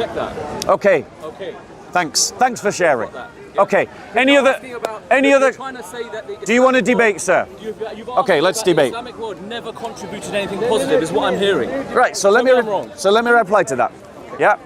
check that. Okay. Okay. Thanks for sharing. Yeah. Okay. Any other? Trying to say that Do you want to debate, sir? Okay, let's debate. The Islamic world never contributed anything positive, is what I'm hearing. Right. So let me reply to that. Yeah.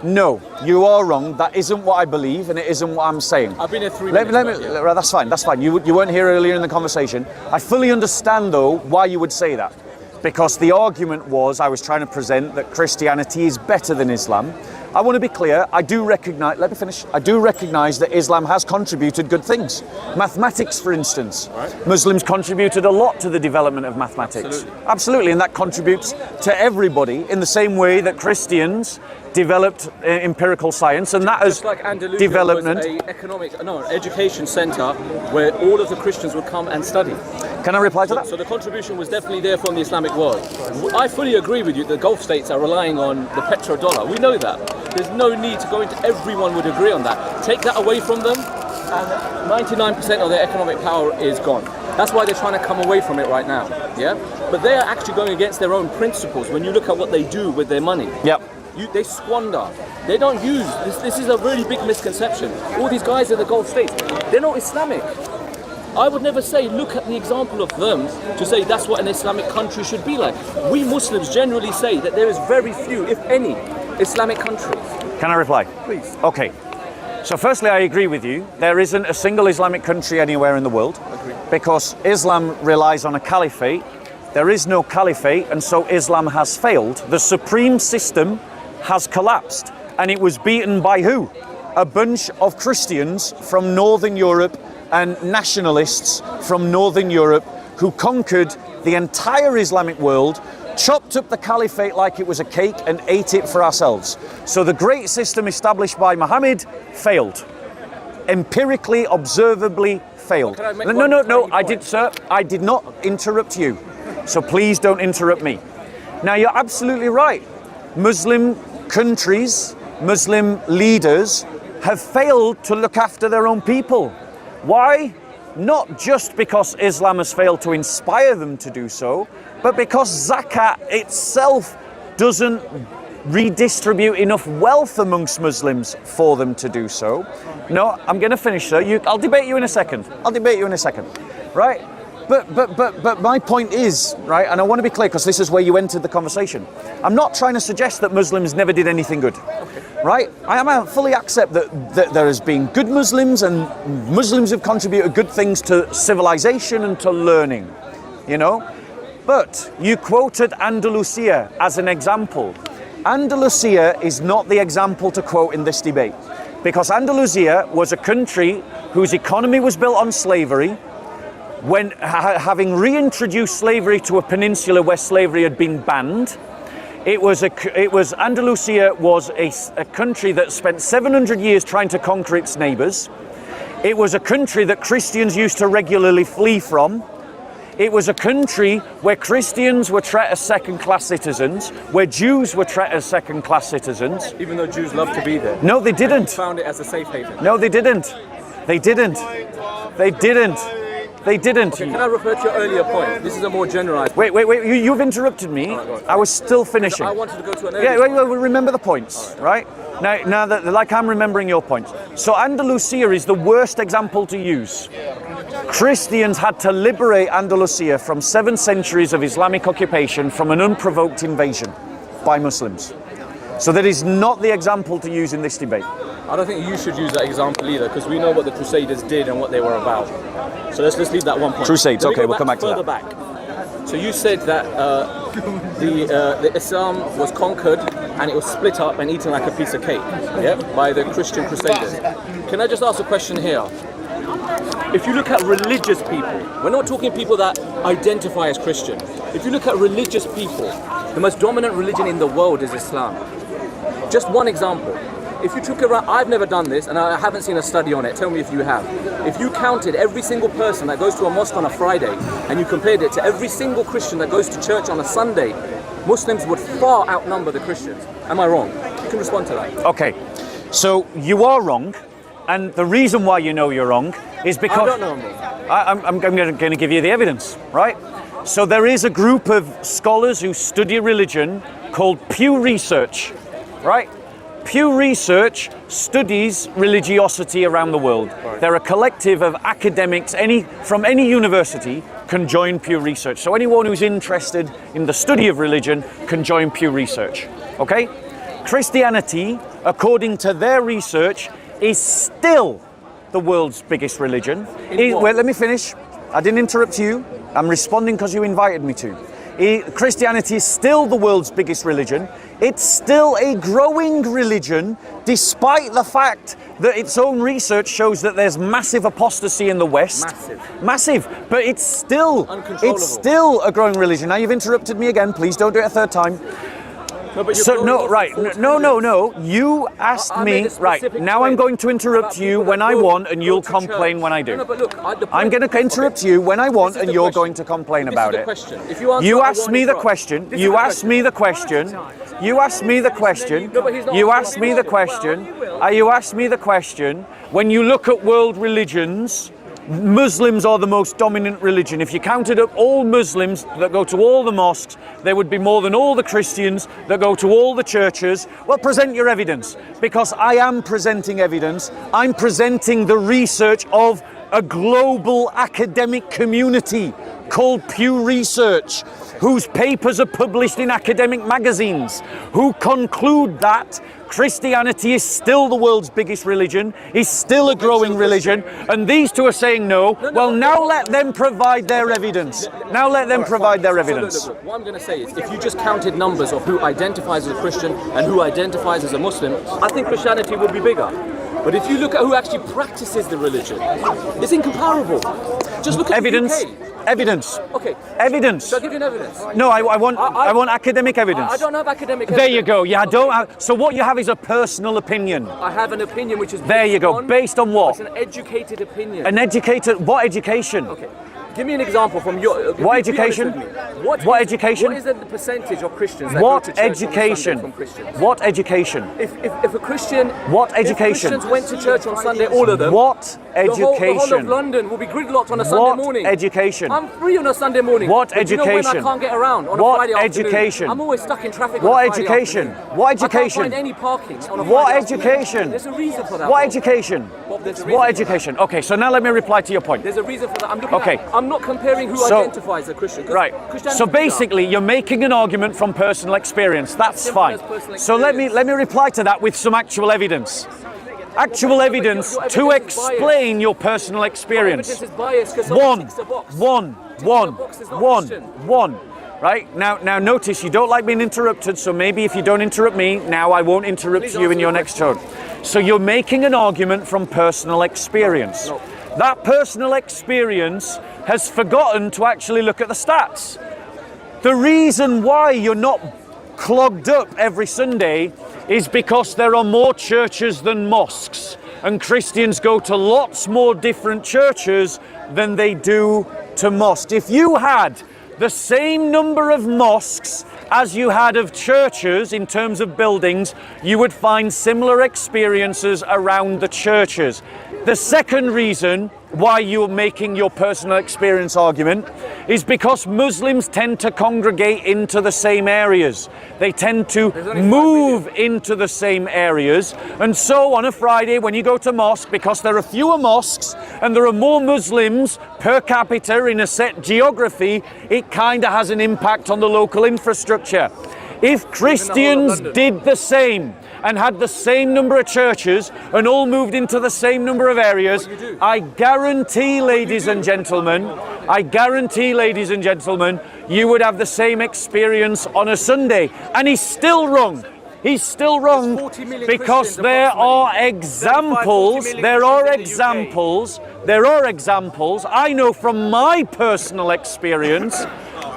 No, you are wrong. That isn't what I believe, and it isn't what I'm saying. I've been here 3 minutes. Right, that's fine. That's fine. You weren't here earlier in the conversation. I fully understand, though, why you would say that, because the argument was I was trying to present that Christianity is better than Islam. I want to be clear. I do recognise. Let me finish. I do recognise that Islam has contributed good things. Mathematics, for instance, right. Muslims contributed a lot to the development of mathematics. Absolutely, and that contributes to everybody in the same way that Christians developed empirical science, and that has like Andalusia development. Was an education centre where all of the Christians would come and study. Can I reply to that? So the contribution was definitely there from the Islamic world. I fully agree with you. The Gulf states are relying on the petrodollar. We know that. There's no need to go into. Everyone would agree on that. Take that away from them, and 99% of their economic power is gone. That's why they're trying to come away from it right now. Yeah, but they are actually going against their own principles. When you look at what they do with their money. Yep. They squander. They don't use this. This is a really big misconception. All these guys in the Gulf states, they're not Islamic. I would never say, look at the example of them to say that's what an Islamic country should be like. We Muslims generally say that there is very few, if any, Islamic countries. Can I reply? Please. Okay. So firstly, I agree with you. There isn't a single Islamic country anywhere in the world. Agreed. Because Islam relies on a caliphate. There is no caliphate, and so Islam has failed. The supreme system has collapsed, and it was beaten by who? A bunch of Christians from Northern Europe and nationalists from Northern Europe who conquered the entire Islamic world, chopped up the caliphate like it was a cake and ate it for ourselves. So the great system established by Muhammad failed. Empirically, observably failed. No, I did not interrupt you. So please don't interrupt me. Now you're absolutely right. Muslim countries, Muslim leaders have failed to look after their own people. Why? Not just because Islam has failed to inspire them to do so, but because zakat itself doesn't redistribute enough wealth amongst Muslims for them to do so. No, I'm going to finish, sir. I'll debate you in a second. Right? But my point is, right, and I want to be clear because this is where you entered the conversation. I'm not trying to suggest that Muslims never did anything good, right? I fully accept that there has been good Muslims, and Muslims have contributed good things to civilization and to learning, you know? But you quoted Andalusia as an example. Andalusia is not the example to quote in this debate, because Andalusia was a country whose economy was built on slavery. When having reintroduced slavery to a peninsula where slavery had been banned, Andalusia was a country that spent 700 years trying to conquer its neighbours. It was a country that Christians used to regularly flee from. It was a country where Christians were treated as second-class citizens, where Jews were treated as second-class citizens. Even though Jews love to be there. No, they didn't. Found it as a safe haven. No, they didn't. They didn't. Okay, can I refer to your earlier point? This is a more generalized point. Wait. You've interrupted me. Right, I was still finishing. I wanted to go to an earlier point. Remember the points, right? Now that, like, I'm remembering your points. So Andalusia is the worst example to use. Christians had to liberate Andalusia from 7 centuries of Islamic occupation from an unprovoked invasion by Muslims. So that is not the example to use in this debate. I don't think you should use that example either, because we know what the Crusaders did and what they were about. So let's leave that one point. Crusades, okay, we'll come back to that. Further back. So you said that the Islam was conquered and it was split up and eaten like a piece of cake, yeah, by the Christian Crusaders. Can I just ask a question here? If you look at religious people, we're not talking people that identify as Christian. If you look at religious people, the most dominant religion in the world is Islam. Just one example. If you took around, I've never done this and I haven't seen a study on it, tell me if you have. If you counted every single person that goes to a mosque on a Friday and you compared it to every single Christian that goes to church on a Sunday, Muslims would far outnumber the Christians. Am I wrong? You can respond to that. Okay, so you are wrong, and the reason why you know you're wrong is because... I don't know I'm wrong. I'm going to give you the evidence, right? So there is a group of scholars who study religion called Pew Research, right? Pew Research studies religiosity around the world. They're a collective of academics, from any university can join Pew Research. So anyone who's interested in the study of religion can join Pew Research, okay? Christianity, according to their research, is still the world's biggest religion. Wait, let me finish. I didn't interrupt you. I'm responding because you invited me to. Christianity is still the world's biggest religion. It's still a growing religion, despite the fact that its own research shows that there's massive apostasy in the West. Massive. But it's still a growing religion. Now you've interrupted me again. Please don't do it a third time. No, but no. You asked me. Right, now I'm going to interrupt you when I want, and you'll complain when I do. No, but look, I'm going to interrupt you when I want, and you're going to complain about it. You asked me the question. You asked me the question. You asked me the question. You asked me the question. You asked me the question. When you look at world religions, Muslims are the most dominant religion. If you counted up all Muslims that go to all the mosques, there would be more than all the Christians that go to all the churches. Well, present your evidence, because I am presenting evidence. I'm presenting the research of a global academic community called Pew Research, whose papers are published in academic magazines, who conclude that Christianity is still the world's biggest religion, is still a growing religion, and these two are saying no. Well, now let them provide their evidence. Now let them provide their evidence. Look, what I'm going to say is, if you just counted numbers of who identifies as a Christian and who identifies as a Muslim, I think Christianity would be bigger. But if you look at who actually practices the religion, it's incomparable. Just look at evidence. the UK. Evidence. Okay. Evidence. So I'll give you an evidence. No, I want academic evidence. I don't have academic evidence. There you go. Yeah, I don't have. So what you have is a personal opinion. I have an opinion which is there you go. Based on what? It's an educated opinion. An educated. What education? Okay. Give me an example from your. What education? What education? What is the percentage of Christians that what go to church education? on Sunday from Christians? What education? If a Christian. What education? If Christians went to church on Sunday, all of them. What education? The whole of London will be gridlocked on a Sunday morning. What education? I'm free on a Sunday morning. What but education? You know when I can't get around on what a Friday education? afternoon? I'm always stuck in traffic. What on a Friday education? Afternoon. What education? I can't find any parking on a what Friday education? Afternoon. There's a reason for that. What education? What education? Okay, so now let me reply to your point. There's a reason for that. I'm not comparing who identifies as a Christian. Right. So basically, you're making an argument from personal experience. That's fine. So let me reply to that with some actual evidence. Actual evidence to explain your personal experience. One. Right? Now notice you don't like being interrupted, so maybe if you don't interrupt me, now I won't interrupt you in your next turn. So you're making an argument from personal experience. No. That personal experience has forgotten to actually look at the stats. The reason why you're not clogged up every Sunday is because there are more churches than mosques, and Christians go to lots more different churches than they do to mosques. If you had the same number of mosques as you had of churches in terms of buildings, you would find similar experiences around the churches. The second reason why you're making your personal experience argument is because Muslims tend to congregate into the same areas. They tend to move into the same areas. And so on a Friday when you go to mosque, because there are fewer mosques and there are more Muslims per capita in a set geography, it kind of has an impact on the local infrastructure. If Christians did the same and had the same number of churches and all moved into the same number of areas, I guarantee, ladies and gentlemen, you would have the same experience on a Sunday. And he's still wrong. He's still wrong because there are examples, I know from my personal experience,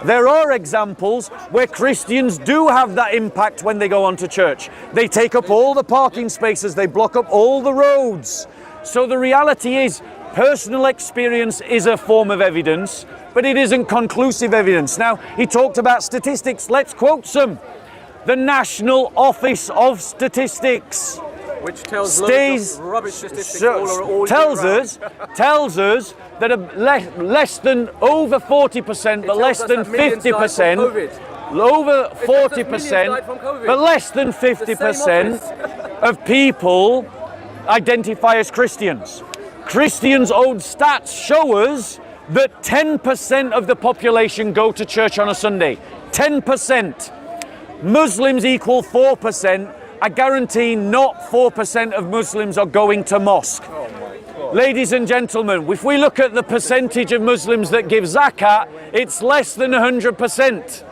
there are examples where Christians do have that impact when they go onto church. They take up all the parking spaces, they block up all the roads. So the reality is, personal experience is a form of evidence, but it isn't conclusive evidence. Now, he talked about statistics. Let's quote some. The National Office of Statistics, which tells loads of rubbish statistics tells us that less than over 40%, but less than 50%, over 40%, but less than 50%. of people identify as Christians. Christians' own stats show us that 10% of the population go to church on a Sunday. 10%. Muslims equal 4%. I guarantee not 4% of Muslims are going to mosque. Ladies and gentlemen, if we look at the percentage of Muslims that give zakat, it's less than 100%.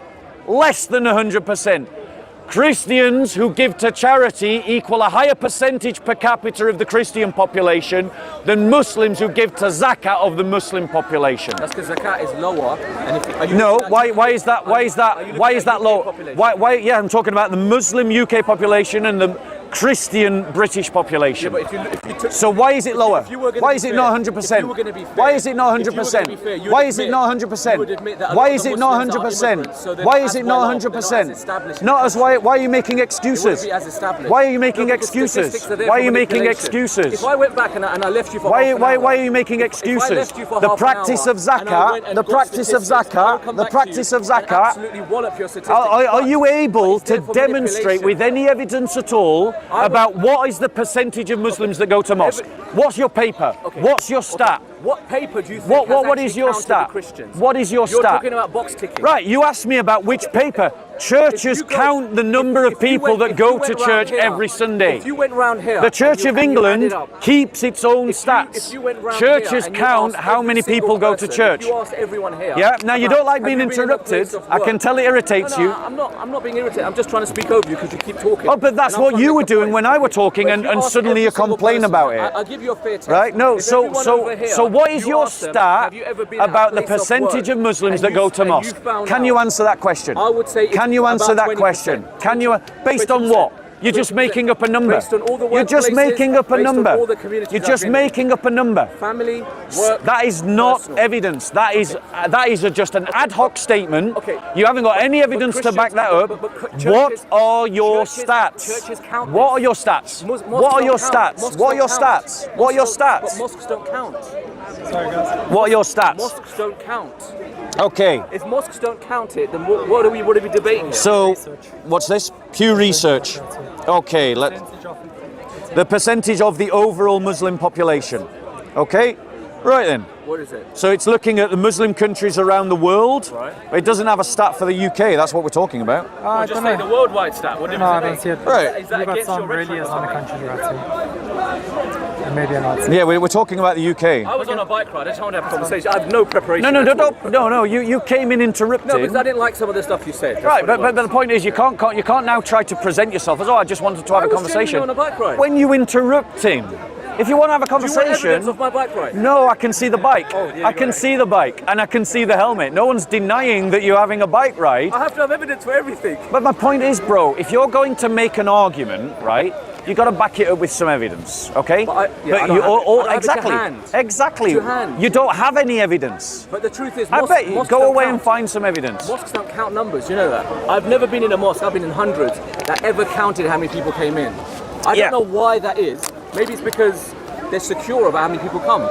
Less than 100%. Christians who give to charity equal a higher percentage per capita of the Christian population than Muslims who give to zakat of the Muslim population. That's because zakat is lower. And if, no, why is that low? Why? Yeah, I'm talking about the Muslim UK population and the Christian British population. Yeah, but if you took, so why is it lower? Why is it not 100%? Why is it not 100%? Why is it not 100%? Why is it not 100%? Why is it not 100%? Not as why are you making excuses? Why are you making excuses? Why are you making excuses? If I went back and I left you for why are you making excuses? The practice of zakat, the practice of zakat, the practice of zakat. Are you able to demonstrate with any evidence at all about what is the percentage of Muslims that go to mosque? What's your paper? Okay. What's your stat? What paper do you think what is your stat? What is your stat? You're talking about box ticking. Right, you asked me about which paper. Churches count the number of people that go to church every Sunday. If you went round here, the Church of England keeps its own stats. Churches count how many people go to church. You asked everyone here. Yeah, now you don't like being interrupted. I can tell it irritates you. I'm not being irritated. I'm just trying to speak over you because you keep talking. Oh, but that's what you were doing when I were talking, and suddenly you complain about it. I'll give you a fair test. Right? No, so what is your stat about the percentage of Muslims that go to mosque? Can you answer that question? I would say. Can you answer that question? Can you? Based on what? You're just making up a number. You're just making up a number. You're just making up a number. Family, work. That is not evidence. That is just an ad hoc statement. Okay. You haven't got any evidence to back that up. What are your stats? What are your stats? What are your stats? What are your stats? What are your stats? But mosques don't count. Sorry, guys. What are your stats? Mosques don't count. Okay. If mosques don't count it, then what are we debating here? So, what's this? Pew Research. Okay, the percentage of the overall Muslim population. Okay, right then. What is it? So it's looking at the Muslim countries around the world. Right. It doesn't have a stat for the UK. That's what we're talking about. Well, just say the worldwide stat. What No, I don't see it. Right. Is that You've got against some your really rhetoric or Islamic something? countries you're at. And maybe I'm not. Yeah, we're talking about the UK. I was on a bike ride. I just wanted to have a conversation. I have no preparation. No. You came in interrupting. No, because I didn't like some of the stuff you said. Right, but the point is, you can't now try to present yourself as, I just wanted to have a conversation. On a bike ride. When you interrupt him, if you want to have a conversation. Do you want evidence of my bike ride? No, I can see the bike. Oh, yeah, I can see the bike, and I can see the helmet. No one's denying that you're having a bike ride. I have to have evidence for everything. But my point is, bro, if you're going to make an argument, right, you got to back it up with some evidence, okay? Exactly. You don't have any evidence. But the truth is, I bet you go away and find some evidence. Mosques don't count numbers. You know that. I've never been in a mosque. I've been in hundreds that ever counted how many people came in. I don't know why that is. Maybe it's because they're secure about how many people come.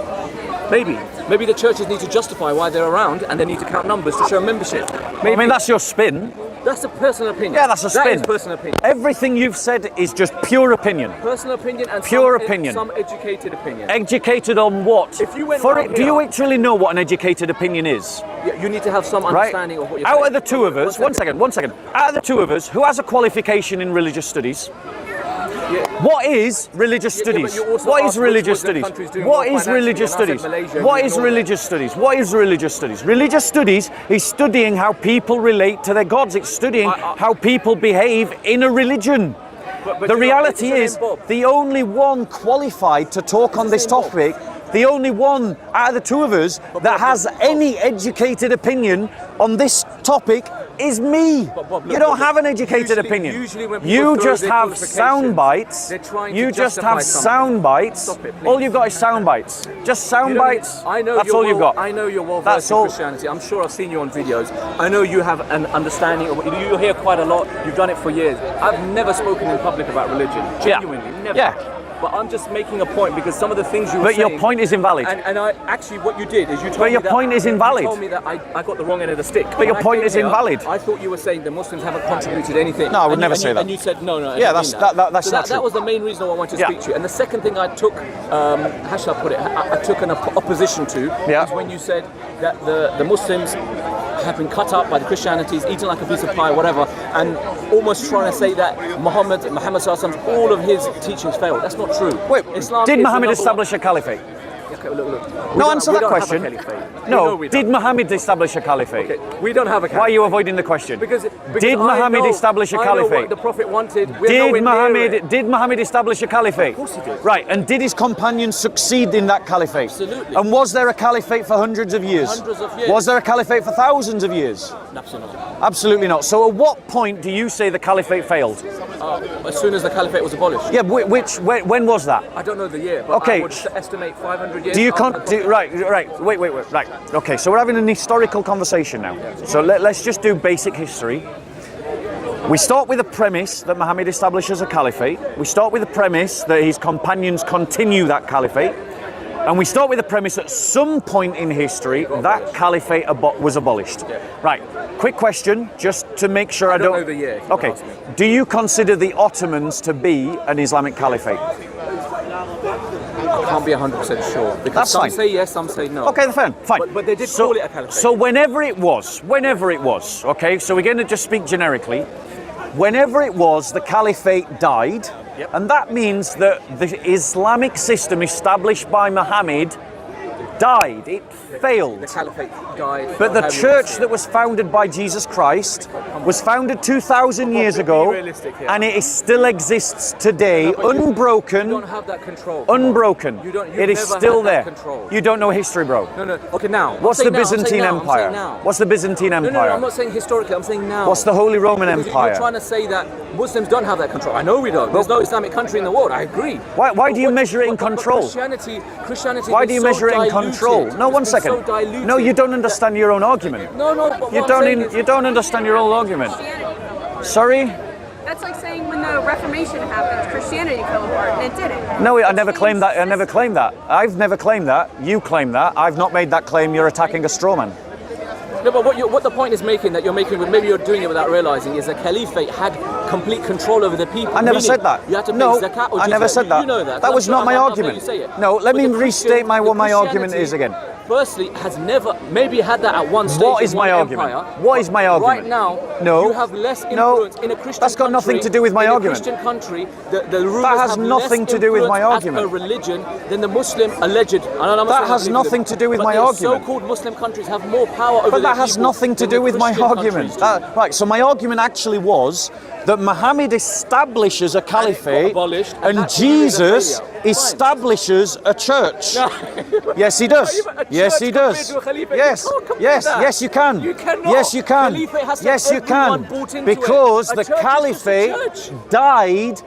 Maybe the churches need to justify why they're around, and they need to count numbers to show membership. I mean, that's your spin. That's a personal opinion. Yeah, that's a spin. That is personal opinion. Everything you've said is just pure opinion. Personal opinion and some educated opinion. Educated on what? If you went do you actually know what an educated opinion is? Yeah, you need to have some understanding of what you're saying. Out of the two of us, one second. Out of the two of us, who has a qualification in religious studies? Yeah. What is religious studies? What is religious studies? What is religious studies? What is religious studies? What is religious studies? Religious studies is studying how people relate to their gods. It's studying how people behave in a religion. But the reality is, the only one qualified to talk on this topic, the only one out of the two of us that has any educated opinion on this topic is me. You don't have an educated opinion. You just have sound bites. You just have sound bites. All you've got is sound bites. Just sound bites. That's all you've got. I know you're well versed in Christianity. I'm sure I've seen you on videos. I know you have an understanding of you hear quite a lot. You've done it for years. I've never spoken in public about religion. Genuinely, never. Yeah. but I'm just making a point because some of the things you were But saying... your point is invalid. And I actually, what you did is you told But me your that... point is invalid. You told me that I got the wrong end of the stick. But your point is invalid. I thought you were saying the Muslims haven't contributed anything. No, I would never say that. And you said, no, I Yeah, didn't that's mean that's so not true. that was the main reason why I wanted to speak to you. And the second thing I took, how shall I put it, I took an opposition to, Yeah. is when you said that the Muslims have been cut up by the Christianities, eaten like a piece of pie, whatever, and almost trying to say that Muhammad Sallallahu all of his teachings failed. That's not true. Wait, Islam did is the Muhammad number establish a caliphate? Okay, look. No, answer we that don't question. Have a caliphate. No, we did don't. Muhammad establish a caliphate? Okay, we don't have a caliphate. Why are you avoiding the question? Because did Muhammad establish a I know caliphate? what the Prophet wanted. We're Did Muhammad establish a caliphate? Of course he did. Right, and did his companions succeed in that caliphate? Absolutely. And was there a caliphate for hundreds of years? Hundreds of years. Was there a caliphate for thousands of years? Absolutely not. Absolutely not. So at what point do you say the caliphate failed? As soon as the caliphate was abolished. Yeah, when was that? I don't know the year, but Okay. I would estimate 500 years. Do you after the wait, right. Okay, so we're having an historical conversation now. So let's just do basic history. We start with the premise that Muhammad establishes a caliphate. We start with the premise that his companions continue that caliphate. And we start with the premise at some point in history that caliphate was abolished. Yeah. Right. Quick question, just to make sure I don't know the year, if you Okay. ask me. Do you consider the Ottomans to be an Islamic caliphate? I can't be 100% sure. Because That's some fine. say yes, some say no. Okay, fine. But they did call it a caliphate. So whenever it was, okay, so we're going to just speak generically. Whenever it was, the caliphate died, Yep. and that means that the Islamic system established by Muhammad died. It failed. The caliphate died. But the however you church see it. that was founded by Jesus Christ was founded 2,000 years Be ago, realistic here. and it still exists today, But you unbroken. don't have that control. Unbroken. You don't- you've It is never still had there. that control. You don't know history, bro. No. Okay, now. What's the Byzantine Empire? What's the Byzantine Empire? No, I'm not saying historically, I'm saying now. What's the Holy Roman Because Empire? You're trying to say that Muslims don't have that control. I know we don't. There's no Islamic country in the world. I agree. Why do you But measure it in but control? Christianity. Why do you measure it in control? No, one second. So diluted No, you don't understand your own argument. No. But You what I'm saying don't. is- You don't understand your own argument. Sorry? That's like saying when the Reformation happened, Christianity fell apart, and it didn't. No, I never claimed that. I never claimed that. I've never claimed that. You claim that. I've not made that claim. You're attacking a straw man. No, but what the point is making that you're making, maybe you're doing it without realizing, is the caliphate had complete control over the people. I never Meaning said that. You had to pay No, zakat or I never jizya. said that. You know that. That was not my I'm argument. letting you say it. No, let But me the restate my the what my argument Christianity, is again. Firstly, has never maybe had that at one stage. What in is my one argument? empire, What is my argument? Right now, No. you have less No. influence in a Christian That's got nothing country- to do with my in a argument. Christian country, the rulers That has have nothing less to do with my influence argument. as a religion than the Muslim alleged. That has nothing to do with my argument. So-called Muslim countries have more power over But their that has people nothing to than do the with my Christian argument. countries do. Right, so my argument actually was that Muhammad establishes a caliphate abolished, and and that's where it is a Jesus failure. Fine. establishes a church. No. Yes, he does. Not even a Yes, church he compared does. to a caliphate. Yes, You can't compare yes, that. yes, you can. You cannot. Yes, you can. Caliphate has to Yes, have you everyone can. bought into it. Because A the church is just a caliphate church. died.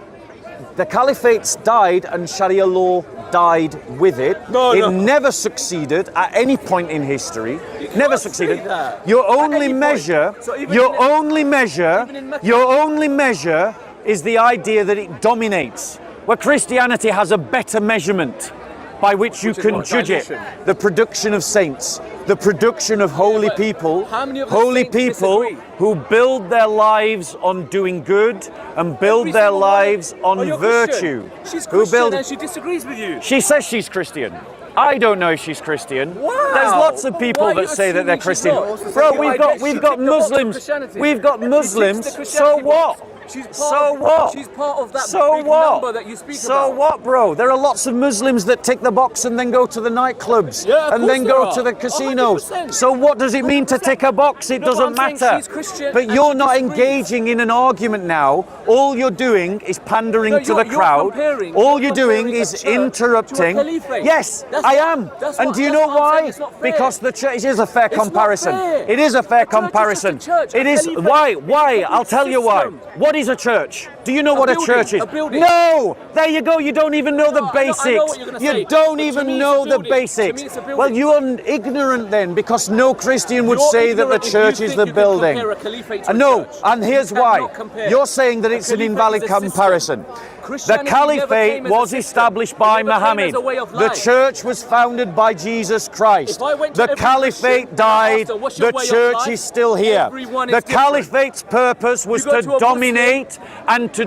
The caliphates died, and Sharia law died with it. No, it no. never succeeded at any point in history. Never can't succeeded. say that. Your At only any point. measure. So even Your in- only measure. even in Mecca. Your only measure is the idea that it dominates. Where Christianity has a better measurement by which you Which is can what? judge it. Dilution. The production of saints, the production of holy but people, how many of the holy saints people disagree? who build their lives on doing good and build Every their single one. lives on Oh, you're virtue. Christian. She's Who Christian build? and she disagrees with you. She says she's Christian. I don't know if she's Christian. Wow. There's lots of people Why are that you say that they're assuming Christian. she's not? Bro, You we've I got guess we've she got ticked the box of Muslims. Christianity. We've got She ticks Muslims. the So Christianity what? box. She's part So of, what? She's part of that So big what? number that you speak So about. what, bro? There are lots of Muslims that tick the box and then go to the nightclubs Yeah, of and then course go there to are. the casinos. 100%. So what does it mean to tick a box? It No, but doesn't I'm saying matter. she's Christian But and you're she not disagrees. engaging in an argument now. All you're doing is pandering No, to the you're crowd. comparing- All you're you're doing comparing a is church to a interrupting. caliphate. Yes, That's I what- am. that's And what- do you that's know what I'm why? saying, it's not fair. Because the church is a fair It's not comparison. fair. It is a fair A church is just a comparison. church. A It is. caliphate Why? is Why? a I'll tell you why. system. What is a church? Do you know what building, a church is? a building. No! There you go. You don't even know the No, I know basics. what you're gonna say, You don't but to even me it's know a the building. To me basics. it's a building. Well, you're ignorant then, because no Christian would You're say that the ignorant if you church think is the you can building. compare a caliphate to a No, church. and here's You why. cannot compare. You're saying that A it's an caliphate invalid is a system. comparison. Christianity caliphate never came as a was system. established by It never came Muhammad. as a way of The life. church was founded by Jesus Christ. If I went to The every caliphate Christian and died. asked them, "What's your The way of church life?" is still here. Everyone The is different. caliphate's purpose was You go to to a dominate and to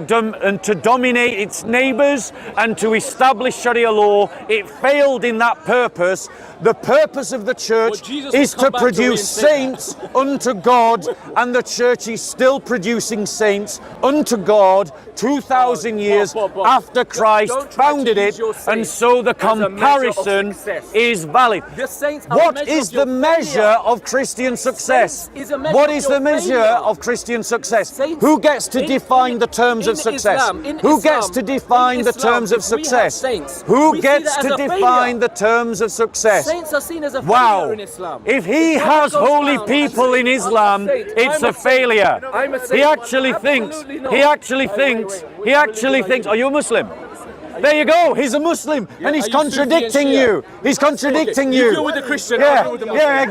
dominate its neighbors and to establish Sharia law. It failed in that purpose. The purpose of the church Well, Jesus is will come to back to produce reinstate saints unto God, and the church is still producing saints unto God 2,000 years Bob. after Christ Don't try to founded use it, your and saints so the as a measure of comparison success. is valid. The saints are a What measure is of your the measure failure. of Christian success? Saints is a measure What of is your the measure failure. of Christian success? Saints Who gets to in- define in- the terms in of success? Islam, in Who Islam, gets to define in the Islam, terms of if we have success? saints, Who we see gets that to as a define failure. the terms of success? Saints are seen as a Wow. failure in Islam. If he If has someone goes holy down and people says, in "I'm a Islam, saint, it's I'm a a saint, failure. I'm a He saint." actually thinks, Absolutely not. he actually thinks, he actually thinks, are you a Muslim? There you go, he's a Muslim, and he's are you Sufi and contradicting Shia? you. He's contradicting Okay, you. you deal with the Christian, I'll Yeah, deal with the Muslim. yeah,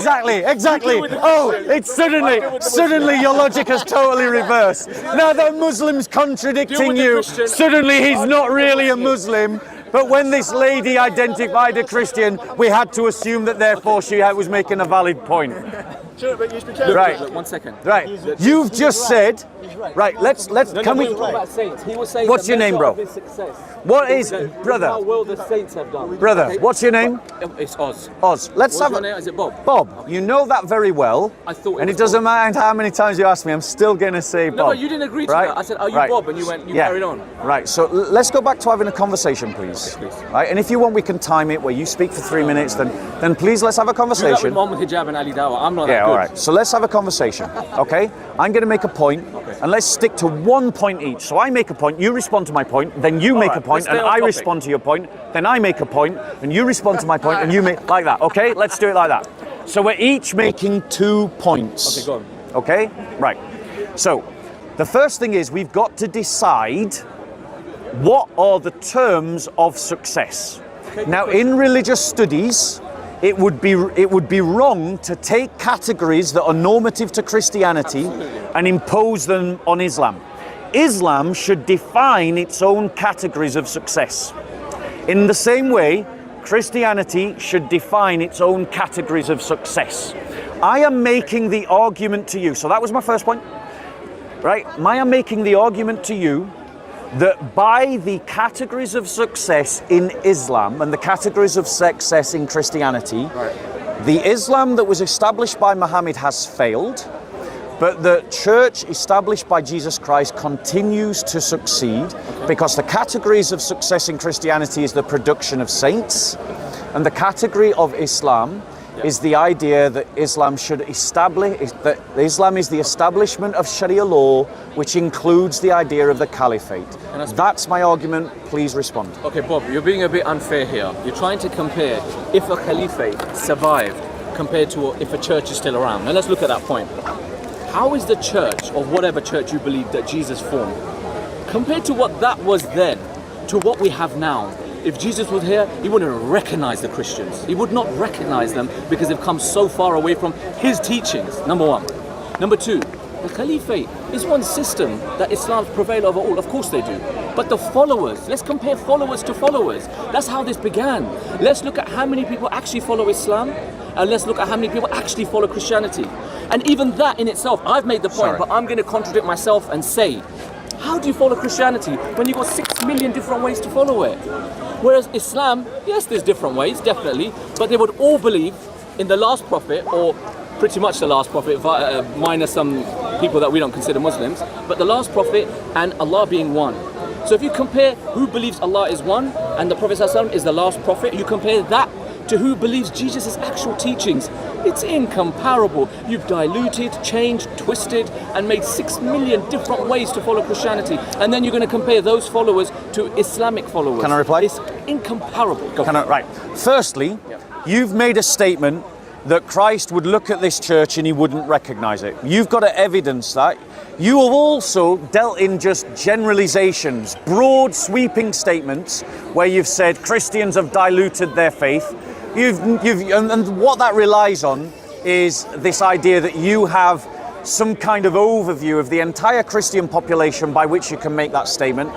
exactly. with the Oh, Christian, it's suddenly your logic has totally reversed. Now that Muslim's Deal contradicting with the you, Christian. suddenly he's not really a Muslim. But when this lady identified a Christian, we had to assume that therefore she was making a valid point. Right. Look, 1 second. Right, you've just said. Right, let's. Can we? About saints. He was saying What's the your name, measure bro? of his success. What is, How brother? well the saints have done. Brother, Okay? what's your name? It's Oz. Oz. Let's What's have your a. name? Is it Bob? Bob, you know that very well. I thought it and was it doesn't Bob. matter how many times you ask me, I'm still gonna say Bob. No, but you didn't agree to right? that. I said, "Are you Right. Bob?" And you carried on. Right, so let's go back to having a conversation, please. Okay, please. Right, and if you want, we can time it where you speak for 3 minutes. Then please let's have a Do that with conversation. Mohammed Hijab and Ali Dawah. I'm not Yeah, that good. all right. So let's have a conversation, okay? I'm going to make a point, and let's stick to one point each. So I make a point, you respond to my point, then you make right, a point, let's stay and on I topic. respond to your point, then I make a point, and you respond to my point, and you make like that, okay? Let's do it like that. So we're each making 2 points. Okay, go on. Okay? Right. So the first thing is we've got to decide what are the terms of success. Now, in religious studies, it would be wrong to take categories that are normative to Christianity and impose them on Islam. Islam should define its own categories of success. In the same way, Christianity should define its own categories of success. I am making the argument to you, so that was my first point, right? I am making the argument to you that by the categories of success in Islam and the categories of success in Christianity, the Islam that was established by Muhammad has failed, but the church established by Jesus Christ continues to succeed because the categories of success in Christianity is the production of saints, and the category of Islam is the idea that Islam should establish, that Islam is the establishment of Sharia law, which includes the idea of the caliphate. That's my argument. Please respond. Okay, Bob, you're being a bit unfair here. You're trying to compare if a caliphate survived compared to if a church is still around. Now let's look at that point. How is the church, or whatever church you believe that Jesus formed, compared to what that was then, to what we have now? If Jesus was here, he wouldn't recognize the Christians. He would not recognize them because they've come so far away from his teachings, number one. Number two, the caliphate is one system that Islam's prevail over all. Of course they do. But the followers, let's compare followers to followers. That's how this began. Let's look at how many people actually follow Islam, and let's look at how many people actually follow Christianity. And even that in itself, I've made the point, but I'm going to contradict myself and say, how do you follow Christianity when you've got 6 million different ways to follow it? Whereas Islam, yes, there's different ways, definitely, but they would all believe in the last prophet, or pretty much the last prophet, minus some people that we don't consider Muslims, but the last prophet and Allah being one. So if you compare who believes Allah is one and the Prophet ﷺ is the last prophet, you compare that to who believes Jesus' actual teachings, it's incomparable. You've diluted, changed, twisted, and made 6 million different ways to follow Christianity. And then you're going to compare those followers to Islamic followers. Can I reply? It's incomparable. Go. Right. Firstly, you've made a statement that Christ would look at this church and he wouldn't recognize it. You've got to evidence that. You have also dealt in just generalizations, broad sweeping statements where you've said Christians have diluted their faith. And what that relies on is this idea that you have some kind of overview of the entire Christian population by which you can make that statement.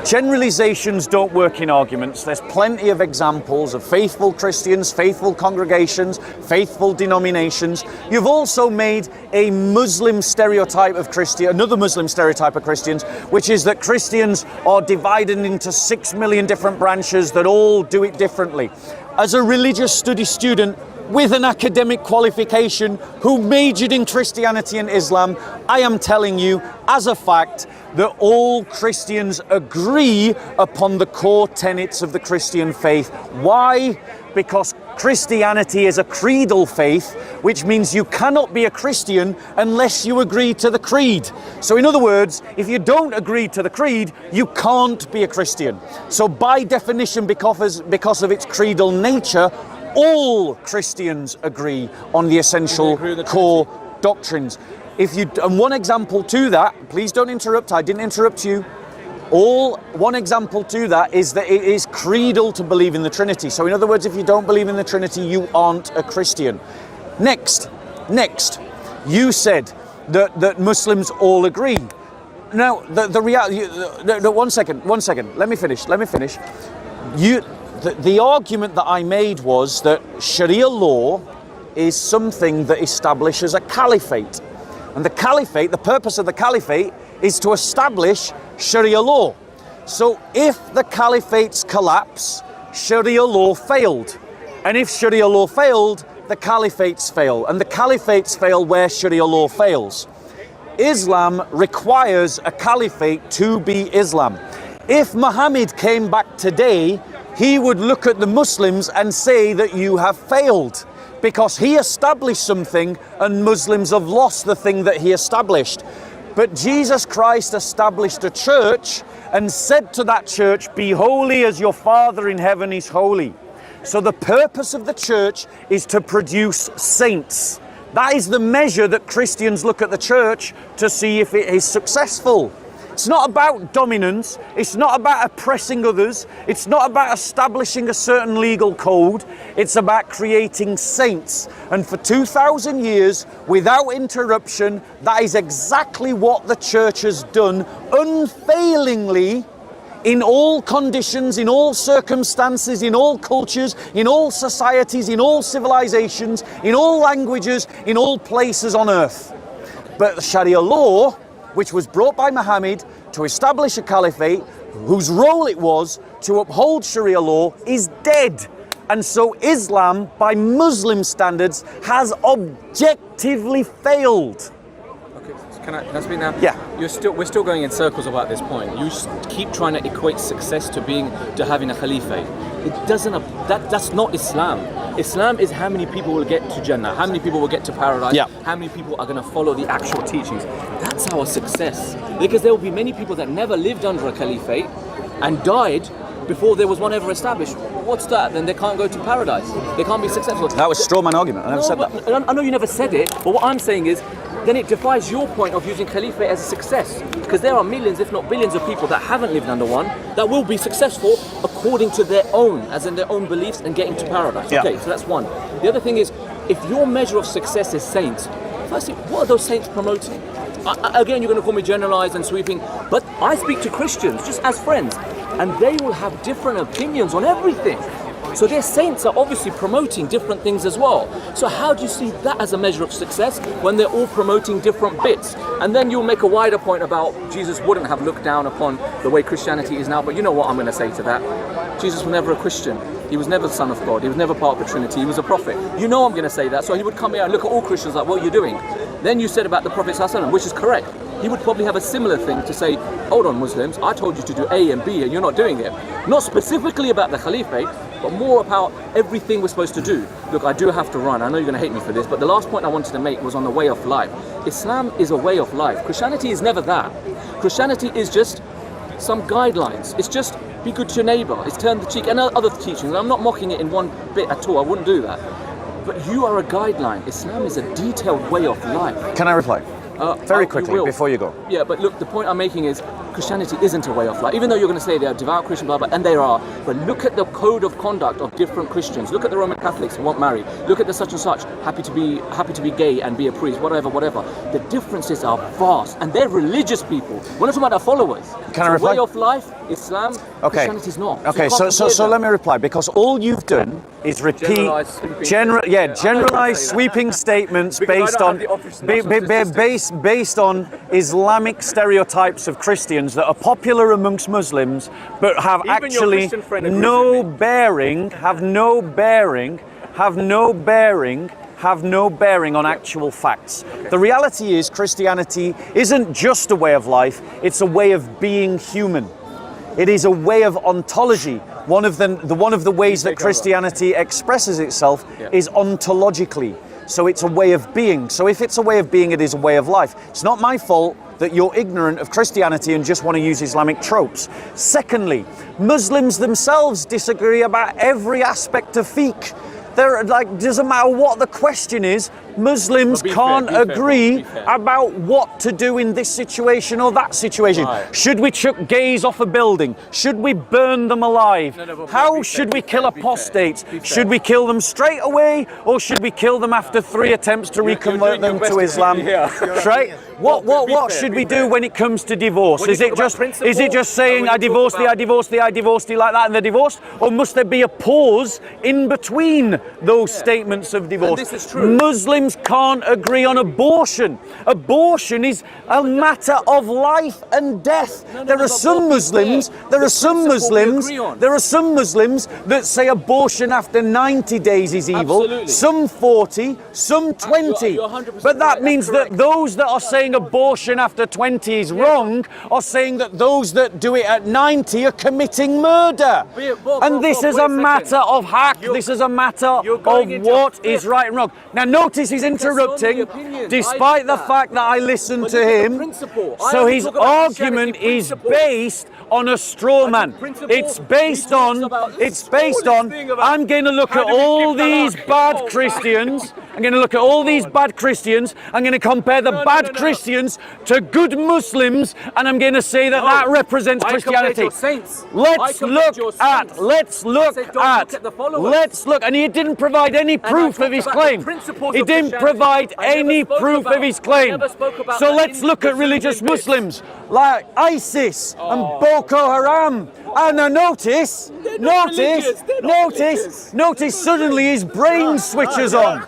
Generalizations don't work in arguments. There's plenty of examples of faithful Christians, faithful congregations, faithful denominations. You've also made a Muslim stereotype of another Muslim stereotype of Christians, which is that Christians are divided into 6 million different branches that all do it differently. As a religious studies student with an academic qualification who majored in Christianity and Islam, I am telling you as a fact that all Christians agree upon the core tenets of the Christian faith. Why? Because Christianity is a creedal faith, which means you cannot be a Christian unless you agree to the creed. So in other words, if you don't agree to the creed, you can't be a Christian. So by definition, because of its creedal nature, all Christians agree on the essential core doctrines. And one example to that, please don't interrupt, I didn't interrupt you. One example to that is that it is creedal to believe in the Trinity. So in other words, if you don't believe in the Trinity, you aren't a Christian. Next, you said that Muslims all agree. Now, the reality, one second, let me finish. The argument that I made was that Sharia law is something that establishes a caliphate. And the caliphate, the purpose of the caliphate is to establish Sharia law. So if the caliphates collapse, Sharia law failed. And if Sharia law failed, the caliphates fail. And the caliphates fail where Sharia law fails. Islam requires a caliphate to be Islam. If Muhammad came back today, he would look at the Muslims and say that you have failed, because he established something and Muslims have lost the thing that he established. But Jesus Christ established a church and said to that church, be holy as your Father in heaven is holy. So the purpose of the church is to produce saints. That is the measure that Christians look at the church to see if it is successful. It's not about dominance, it's not about oppressing others, it's not about establishing a certain legal code, it's about creating saints. And for 2,000 years, without interruption, that is exactly what the church has done, unfailingly, in all conditions, in all circumstances, in all cultures, in all societies, in all civilizations, in all languages, in all places on earth. But the Sharia law, which was brought by Muhammad to establish a caliphate, whose role it was to uphold Sharia law, is dead. And so Islam, by Muslim standards, has objectively failed. Okay, can I speak now? Yeah. We're still going in circles about this point. You keep trying to equate success to having a caliphate. It doesn't. That's not Islam. Islam is how many people will get to Jannah, how many people will get to paradise, how many people are going to follow the actual teachings. That's our success. Because there will be many people that never lived under a caliphate and died before there was one ever established. What's that? Then they can't go to paradise. They can't be successful. That was a straw man argument. I never said that. I know you never said it, but what I'm saying is, then it defies your point of using caliphate as a success. Because there are millions, if not billions, of people that haven't lived under one that will be successful according to their own, as in their own beliefs, and getting to paradise. Yeah. Okay, so that's one. The other thing is, if your measure of success is saints, firstly, what are those saints promoting? Again, you're going to call me generalized and sweeping, but I speak to Christians just as friends, and they will have different opinions on everything. So their saints are obviously promoting different things as well. So how do you see that as a measure of success when they're all promoting different bits? And then you'll make a wider point about Jesus wouldn't have looked down upon the way Christianity is now. But you know what I'm going to say to that? Jesus was never a Christian. He was never the Son of God. He was never part of the Trinity. He was a prophet. You know I'm going to say that. So he would come here and look at all Christians like, what are you doing? Then you said about the Prophet ﷺ, which is correct. He would probably have a similar thing to say, hold on Muslims, I told you to do A and B and you're not doing it. Not specifically about the Caliphate, but more about everything we're supposed to do. Look, I do have to run. I know you're going to hate me for this, but the last point I wanted to make was on the way of life. Islam is a way of life. Christianity is never that. Christianity is just some guidelines. It's just be good to your neighbor. It's turn the cheek and other teachings. And I'm not mocking it in one bit at all. I wouldn't do that. But you are a guideline. Islam is a detailed way of life. Can I reply? Very you quickly, will. before you go. Yeah, but look, the point I'm making is Christianity isn't a way of life. Even though you're going to say they're devout Christian, blah, blah, and they are, but look at the code of conduct of different Christians. Look at the Roman Catholics who won't marry. Look at the such and such, happy to be gay and be a priest, whatever. The differences are vast, and they're religious people. We're not talking about their followers. Can I reply? Way of life, Islam, Okay. Christianity is not. Okay, you can't so compare them. let me reply, because all you've done is repeat generalized sweeping statements Because based I on don't have the official based on Islamic stereotypes of Christians that are popular amongst Muslims, but have Even your actually Christian friend agrees no with me. bearing, have no bearing on actual facts. The reality is Christianity isn't just a way of life, it's a way of being human. It is a way of ontology. One of the ways that Christianity expresses itself is ontologically. So it's a way of being. So if it's a way of being, it is a way of life. It's not my fault that you're ignorant of Christianity and just want to use Islamic tropes. Secondly, Muslims themselves disagree about every aspect of fiqh. They're like, doesn't matter what the question is, Muslims can't agree about what to do in this situation or that situation. Right. Should we chuck gays off a building? Should we burn them alive? but How should we kill apostates? Should we kill them straight away, or should we kill them after 3 attempts to reconvert them to Islam? Right? What should we do when it comes to divorce? Is it just saying I divorced thee like that and they're divorced? Or must there be a pause in between those statements of divorce? And this is true. Muslims can't agree on abortion. Abortion is a matter of life and death. There are some Muslims that say abortion after 90 days is evil. Absolutely. Some 40, some 20. You're 100% But that right, means that's that those that are saying abortion after 20 is wrong are saying that those that do it at 90 are committing murder. And this is a matter of hack. This is a matter of what is right and wrong. Now notice he's interrupting despite the fact that I listened to him. So his argument is based on a straw man. It's based on I'm going to look at all these bad Christians. I'm going to look at all these bad Christians. I'm going to compare the bad Christians to good Muslims, and I'm going to say that that represents Christianity. Let's look, and he didn't provide any proof of his claim. He didn't provide any proof of his claim. So let's look at religious Muslims like ISIS and Boko Haram. And now notice, suddenly his brain switches on.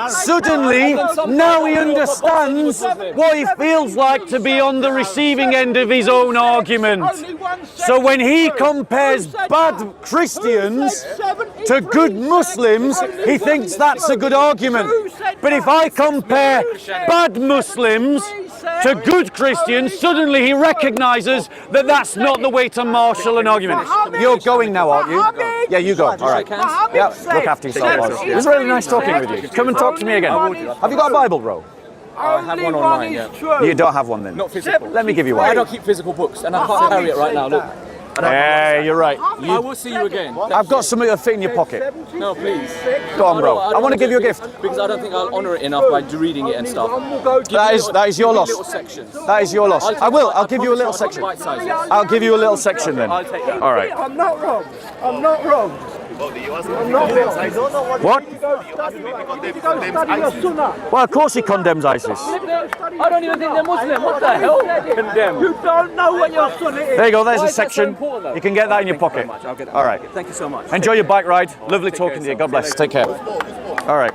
Suddenly, now he understands what it feels like to be on the receiving end of his own argument. So when he compares bad Christians to good Muslims, he thinks that's a good argument. But if I compare bad Muslims to good Christians, suddenly he recognizes that that's not the way to marshal an argument. You're going now, aren't you? Yeah, you go. All right. Yeah, look after yourself, boys. It was really nice talking with you. Come and talk to me again. Have you got a Bible, bro? I have one online, yeah. You don't have one then? Not physical. Let me give you one. I don't keep physical books, and I can't carry it right now. Look. Yeah, you're right. I will see you again. I've got something to fit in your pocket. No, please. Go on, bro. No, I want to give you a gift. Because I don't think I'll honour it enough by reading it and stuff. That is your loss. Little sections. That is your loss. I will. I'll give you a little section. I'll give you a little section then. I'll take that. All right. I'm not wrong. I'm not wrong. What? Well, of course he condemns ISIS. I don't even think they're Muslim. What the hell? Condemned. You don't know what your son is. There you go. There's Why a is that so section. important, though? You can get that in your Thank you pocket. very much. I'll get that. All right. Thank you so much. Enjoy your bike ride. Lovely talking to you. God bless. Take care. All right.